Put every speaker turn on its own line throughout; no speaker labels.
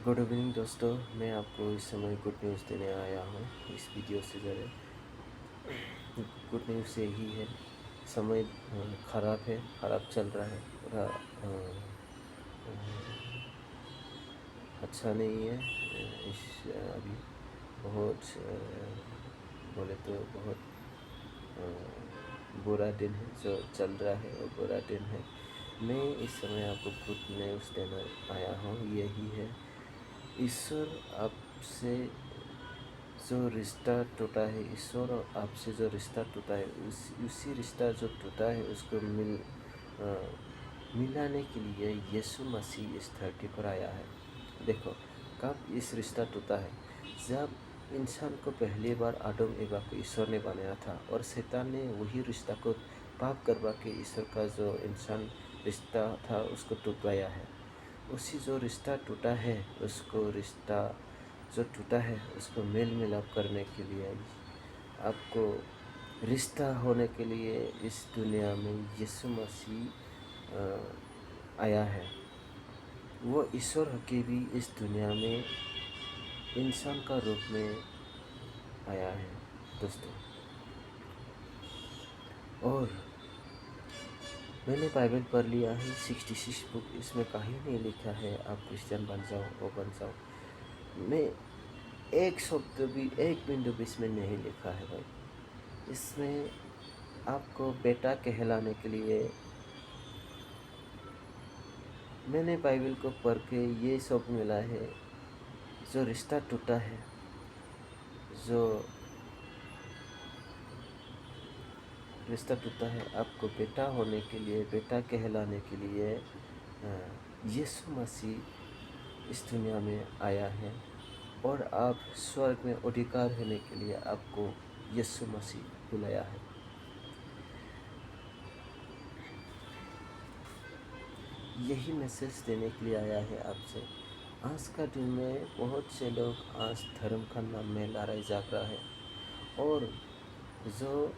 Good evening दोस्तों, मैं आपको इस समय गुड न्यूज़ देने आया हूँ। इस वीडियो से ज़रिए गुड न्यूज़ यही है। समय ख़राब है, ख़राब चल रहा है, पूरा अच्छा नहीं है। इस अभी बहुत बोले तो बहुत बुरा दिन है जो चल रहा है, और बुरा दिन है। मैं इस समय आपको गुड न्यूज़ देना आया हूँ, यही है। ईश्वर आपसे जो रिश्ता टूटा है, ईश्वर और आपसे जो रिश्ता टूटा है, उसी रिश्ता जो टूटा है उसको मिलाने के लिए यीशु मसीह इस धरती पर आया है। देखो, कब इस रिश्ता टूटा है? जब इंसान को पहली बार आदम एवा को ईश्वर ने बनाया था, और शैतान ने वही रिश्ता को पाप करवा के ईश्वर का जो इंसान रिश्ता था उसको टूटवाया है। उसी जो रिश्ता टूटा है, उसको रिश्ता जो टूटा है उसको मेल मिलाप करने के लिए, आपको रिश्ता होने के लिए इस दुनिया में यीशु मसीह आया है। वो ईश्वर होके भी इस दुनिया में इंसान का रूप में आया है दोस्तों। और मैंने बाइबल पढ़ लिया है 66 बुक, इसमें कहीं नहीं लिखा है आप क्रिश्चियन बन जाओ, वो बन जाओ। मैं एक शब्द भी, एक बिंदु भी इसमें नहीं लिखा है भाई। इसमें आपको बेटा कहलाने के लिए, मैंने बाइबल को पढ़ के ये सब मिला है। जो रिश्ता टूटा है, जो रिश्ता टूटा है, आपको बेटा होने के लिए, बेटा कहलाने के लिए यीशु मसीह इस दुनिया में आया है। और आप स्वर्ग में अधिकार होने के लिए आपको यीशु मसीह बुलाया है। यही मैसेज देने के लिए आया है आपसे। आज का दिन में बहुत से लोग आज धर्म का नाम में लड़ाई झगड़ा है, और जो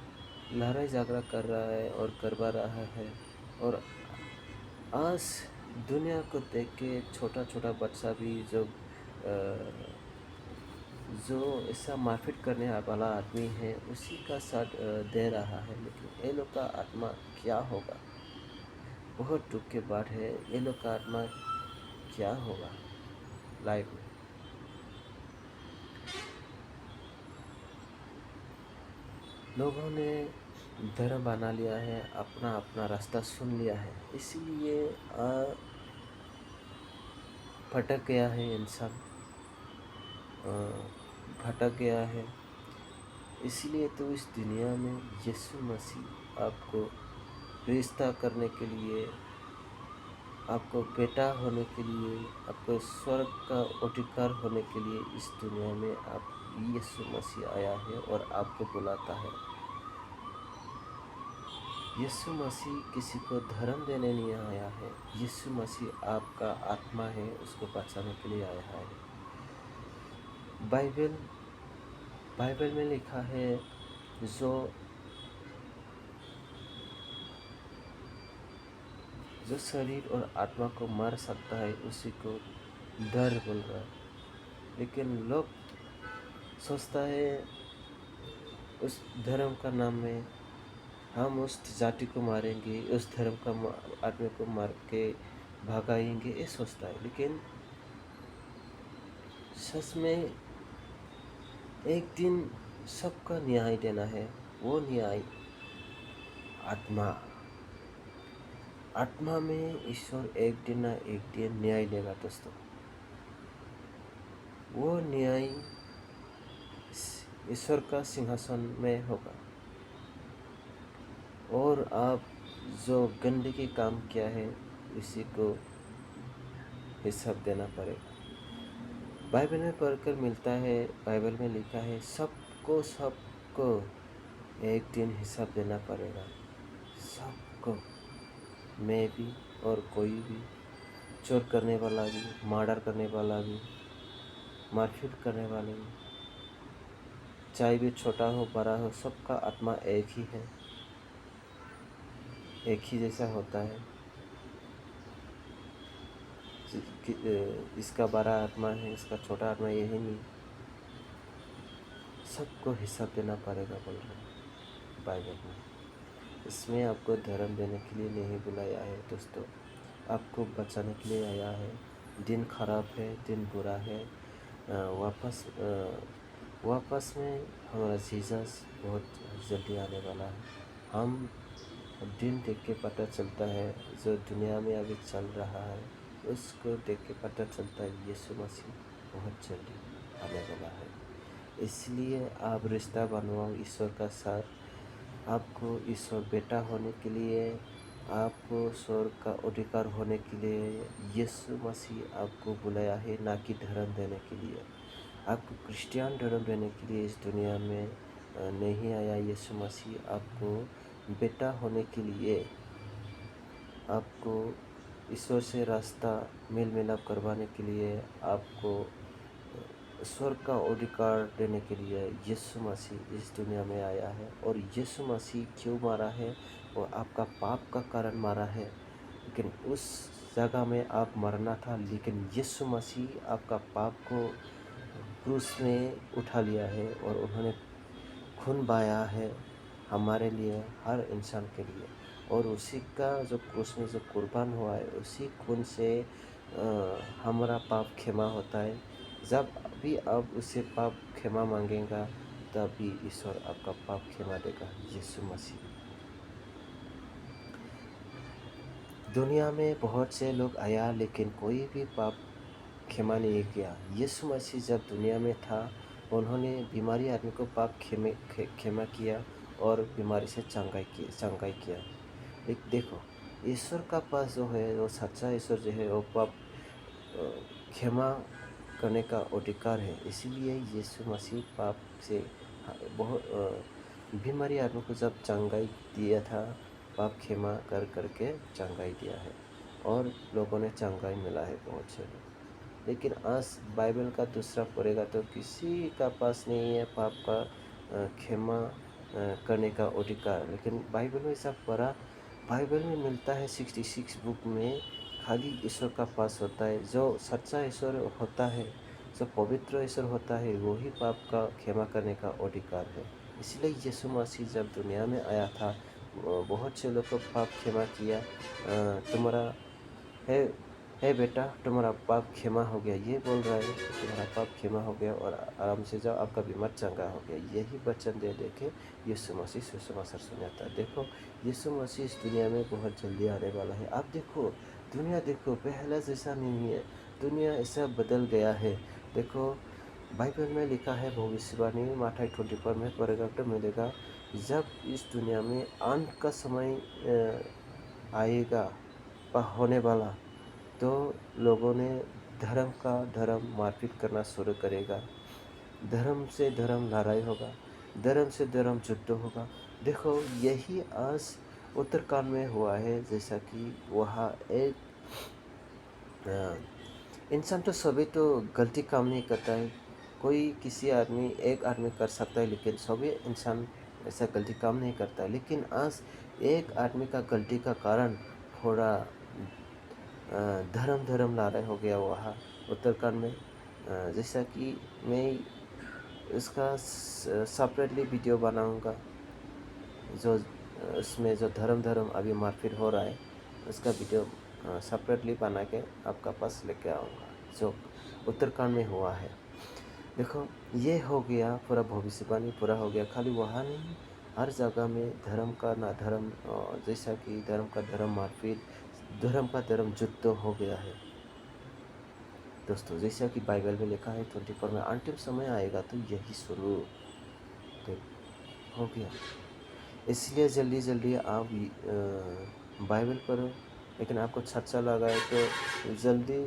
लड़ाई झगड़ा कर रहा है और करवा रहा है, और आज दुनिया को देख के छोटा छोटा बच्चा भी जो ऐसा मारपीट करने वाला आदमी है उसी का साथ दे रहा है। लेकिन ये लोग का आत्मा क्या होगा? बहुत दुख की बात है। ये लोग का आत्मा क्या होगा लाइफ में? लोगों ने धर्म बना लिया है, अपना अपना रास्ता सुन लिया है, इसीलिए भटक गया है इंसान, भटक गया है। इसीलिए तो इस दुनिया में यीशु मसीह आपको रिश्ता करने के लिए, आपको बेटा होने के लिए, आपको स्वर्ग का अधिकार होने के लिए इस दुनिया में आप यीशु मसीह आया है और आपको बुलाता है। यीशु मसीह किसी को धर्म देने नहीं आया है। यीशु मसीह आपका आत्मा है, उसको बचाने के लिए आया है। बाइबल में लिखा है, जो शरीर और आत्मा को मार सकता है उसी को डर बोल रहा है। लेकिन लोग सोचता है उस धर्म का नाम में हम उस जाति को मारेंगे, उस धर्म का आदमी को मार के भगाएंगे, ये सोचता है। लेकिन सच में एक दिन सबका न्याय देना है। वो न्याय आत्मा में ईश्वर एक दिन ना एक दिन न्याय देगा दोस्तों। वो न्याय ईश्वर का सिंहासन में होगा, और आप जो गंदगी काम किया है उसी को हिसाब देना पड़ेगा। बाइबल में पढ़कर मिलता है, बाइबल में लिखा है सबको एक दिन हिसाब देना पड़ेगा। सबको, मैं भी और कोई भी, चोर करने वाला भी, मर्डर करने वाला भी, मारपीट करने वाले भी, चाहे भी छोटा हो बड़ा हो, सबका आत्मा एक ही है, एक ही जैसा होता है। इसका बड़ा आत्मा है, इसका छोटा आत्मा, यही नहीं, सबको हिसाब देना पड़ेगा बोल रहे हैं बाइबल में। इसमें आपको धर्म देने के लिए नहीं बुलाया है दोस्तों, आपको बचाने के लिए आया है। दिन खराब है, दिन बुरा है, वापस में हमारा जीसस बहुत जल्दी आने वाला है। हम दिन देख के पता चलता है, जो दुनिया में अभी चल रहा है उसको देख के पता चलता है यीशु मसीह बहुत जल्दी आने वाला है। इसलिए आप रिश्ता बनवाओ ईश्वर का साथ। आपको ईश्वर बेटा होने के लिए, आपको स्वर्ग का अधिकार होने के लिए यीशु मसीह आपको बुलाया है, ना कि धर्म देने के लिए। आपको क्रिश्चियन धर्म देने के लिए इस दुनिया में नहीं आया यीशु मसीह। आपको बेटा होने के लिए, आपको ईश्वर से रास्ता मेल मिलाप करवाने के लिए, आपको स्वर्ग का अधिकार देने के लिए यीशु मसीह इस दुनिया में आया है। और यीशु मसीह क्यों मारा है? वो आपका पाप का कारण मारा है। लेकिन उस जगह में आप मरना था, लेकिन यीशु मसीह आपका पाप को क्रूस में उठा लिया है और उन्होंने खून बहाया है हमारे लिए, हर इंसान के लिए। और उसी का जो क्रूस में जो कुर्बान हुआ है, उसी खून से हमारा पाप क्षमा होता है। जब भी आप उससे पाप क्षमा मांगेगा, तभी ईश्वर आपका पाप क्षमा देगा। यीशु मसीह, दुनिया में बहुत से लोग आया लेकिन कोई भी पाप क्षमा नहीं किया। यीशु मसीह जब दुनिया में था, उन्होंने बीमारी आदमी को पाप क्षमा किया और बीमारी से चंगाई किया। देखो, ईश्वर का पास जो है, वो सच्चा ईश्वर जो है, वो पाप क्षमा करने का अधिकार है। इसीलिए यीशु मसीह पाप से बहुत बीमारी आदमी को जब चंगाई दिया था, पाप क्षमा कर करके चंगाई दिया है और लोगों ने चंगाई मिला है बहुत से लोग। लेकिन आज बाइबल का दूसरा पढ़ेगा तो किसी का पास नहीं है पाप का क्षमा करने का अधिकार। लेकिन बाइबल में सब पढ़ा, बाइबल में मिलता है 66 बुक में खाली ईश्वर का पास होता है। जो सच्चा ईश्वर होता है, जो पवित्र ईश्वर होता है, वही पाप का क्षमा करने का अधिकार है। इसलिए यीशु मसीह जब दुनिया में आया था, बहुत से लोग को पाप क्षमा किया। तुम्हारा है बेटा, तुम्हारा पाप क्षमा हो गया, ये बोल रहा है, तुम्हारा पाप क्षमा हो गया और आराम से जाओ, आपका बीमार चंगा हो गया। यही वचन दे दे के यीशु मसीह सुसमाचार सुनाता है। देखो, यीशु मसीह इस दुनिया में बहुत जल्दी आने वाला है। आप देखो, दुनिया देखो, पहला जैसा नहीं है, दुनिया ऐसा बदल गया है। देखो, बाइबल में लिखा है, भविष्यवाणी मत्ती 24 में पढ़ेगा तो मिलेगा, जब इस दुनिया में अंत का समय आएगा होने वाला, तो लोगों ने धर्म मारपीट करना शुरू करेगा। धर्म से धर्म लड़ाई होगा, धर्म से धर्म युद्ध होगा। देखो, यही आज उत्तराखंड में हुआ है। जैसा कि वहाँ एक इंसान तो सभी तो गलती काम नहीं करता है। कोई किसी आदमी, एक आदमी कर सकता है, लेकिन सभी इंसान ऐसा गलती काम नहीं करता है। लेकिन आज एक आदमी का गलती का कारण थोड़ा धर्म लड़ाई हो गया वहाँ उत्तराखंड में। जैसा कि मैं इसका सेपरेटली वीडियो बनाऊंगा, जो उसमें जो धर्म अभी मारपीट हो रहा है, उसका वीडियो सेपरेटली बना के आपका पास लेके आऊँगा, जो उत्तराखंड में हुआ है। देखो, ये हो गया पूरा भविष्यवाणी पूरा हो गया। खाली वहाँ नहीं, हर जगह में धर्म का ना धर्म, जैसा कि धर्म का धर्म मारपीट, धर्म का धर्म युद्ध हो गया है दोस्तों। जैसा कि बाइबल में लिखा है 24 में, अंतिम समय आएगा तो यही शुरू हो गया। इसलिए जल्दी जल्दी आप बाइबल पढ़ो। लेकिन आपको अच्छा लगा है तो जल्दी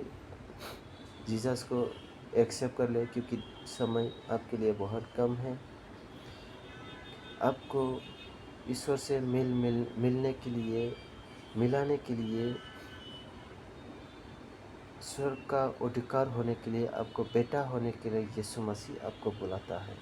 जीसस को एक्सेप्ट कर ले, क्योंकि समय आपके लिए बहुत कम है। आपको ईश्वर से मिलने के लिए, मिलाने के लिए, स्वर्ग का अधिकार होने के लिए, आपको बेटा होने के लिए यीशु मसीह आपको बुलाता है।